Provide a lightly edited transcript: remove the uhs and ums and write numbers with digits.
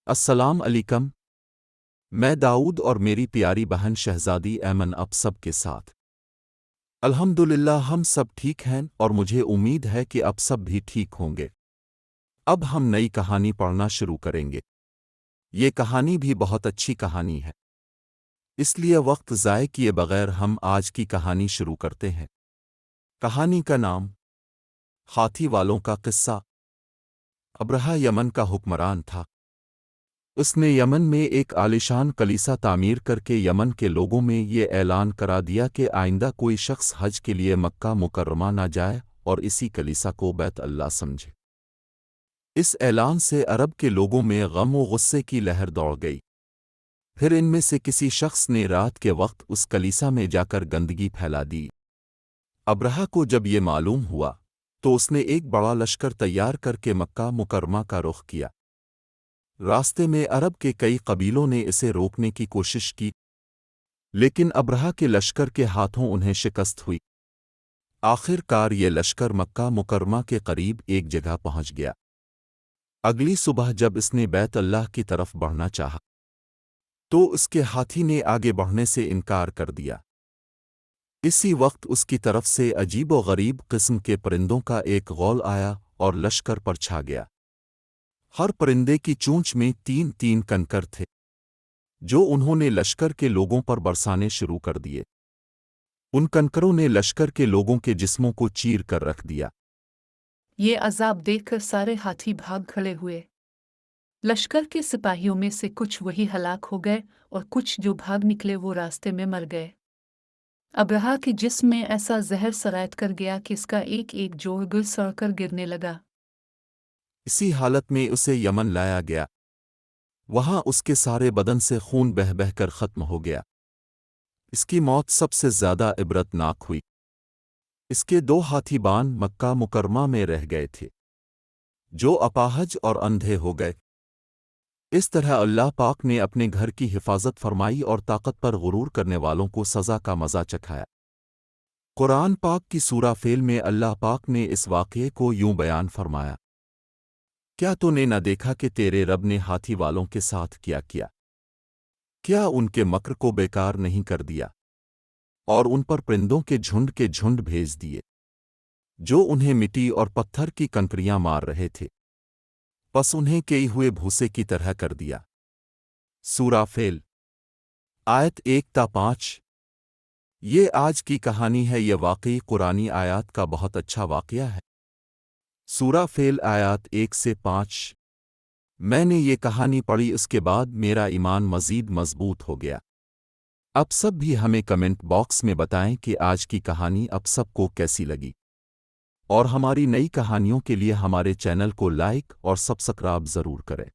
السلام علیکم۔ میں داؤد اور میری پیاری بہن شہزادی ایمن اب سب کے ساتھ الحمدللہ ہم سب ٹھیک ہیں اور مجھے امید ہے کہ اب سب بھی ٹھیک ہوں گے۔ اب ہم نئی کہانی پڑھنا شروع کریں گے۔ یہ کہانی بھی بہت اچھی کہانی ہے، اس لیے وقت ضائع کیے بغیر ہم آج کی کہانی شروع کرتے ہیں۔ کہانی کا نام ہاتھی والوں کا قصہ۔ ابرہہ یمن کا حکمران تھا۔ اس نے یمن میں ایک عالیشان کلیسا تعمیر کر کے یمن کے لوگوں میں یہ اعلان کرا دیا کہ آئندہ کوئی شخص حج کے لیے مکہ مکرمہ نہ جائے اور اسی کلیسا کو بیت اللہ سمجھے۔ اس اعلان سے عرب کے لوگوں میں غم و غصے کی لہر دوڑ گئی۔ پھر ان میں سے کسی شخص نے رات کے وقت اس کلیسا میں جا کر گندگی پھیلا دی۔ ابرہہ کو جب یہ معلوم ہوا تو اس نے ایک بڑا لشکر تیار کر کے مکہ مکرمہ کا رخ کیا۔ راستے میں عرب کے کئی قبیلوں نے اسے روکنے کی کوشش کی، لیکن ابرہہ کے لشکر کے ہاتھوں انہیں شکست ہوئی۔ آخر کار یہ لشکر مکہ مکرمہ کے قریب ایک جگہ پہنچ گیا۔ اگلی صبح جب اس نے بیت اللہ کی طرف بڑھنا چاہا تو اس کے ہاتھی نے آگے بڑھنے سے انکار کر دیا۔ اسی وقت اس کی طرف سے عجیب و غریب قسم کے پرندوں کا ایک غول آیا اور لشکر پر چھا گیا۔ ہر پرندے کی چونچ میں 3 کنکر تھے، جو انہوں نے لشکر کے لوگوں پر برسانے شروع کر دیے۔ ان کنکروں نے لشکر کے لوگوں کے جسموں کو چیر کر رکھ دیا۔ یہ عذاب دیکھ کر سارے ہاتھی بھاگ کھڑے ہوئے۔ لشکر کے سپاہیوں میں سے کچھ وہی ہلاک ہو گئے اور کچھ جو بھاگ نکلے وہ راستے میں مر گئے۔ ابرہہ کے جسم میں ایسا زہر سرایت کر گیا کہ اس کا ایک ایک جوڑ گل سڑ کر گرنے لگا۔ اسی حالت میں اسے یمن لایا گیا۔ وہاں اس کے سارے بدن سے خون بہہ بہہ کر ختم ہو گیا۔ اس کی موت سب سے زیادہ عبرتناک ہوئی۔ اس کے 2 ہاتھی بان مکہ مکرمہ میں رہ گئے تھے، جو اپاہج اور اندھے ہو گئے۔ اس طرح اللہ پاک نے اپنے گھر کی حفاظت فرمائی اور طاقت پر غرور کرنے والوں کو سزا کا مزہ چکھایا۔ قرآن پاک کی سورہ فیل میں اللہ پاک نے اس واقعے کو یوں بیان فرمایا: کیا تو نے نہ دیکھا کہ تیرے رب نے ہاتھی والوں کے ساتھ کیا کیا ان کے مکر کو بیکار نہیں کر دیا، اور ان پر پرندوں کے جھنڈ بھیج دیے، جو انہیں مٹی اور پتھر کی کنکریاں مار رہے تھے، پس انہیں کئی ہوئے بھوسے کی طرح کر دیا۔ سورہ فیل آیت 1 تا 5۔ یہ آج کی کہانی ہے۔ یہ واقعی قرآنی آیات کا بہت اچھا واقعہ ہے۔ سورہ فیل آیات 1 سے 5۔ میں نے یہ کہانی پڑھی، اس کے بعد میرا ایمان مزید مضبوط ہو گیا۔ اب سب بھی ہمیں کمنٹ باکس میں بتائیں کہ آج کی کہانی اب سب کو کیسی لگی، اور ہماری نئی کہانیوں کے لیے ہمارے چینل کو لائک اور سبسکرائب ضرور کریں۔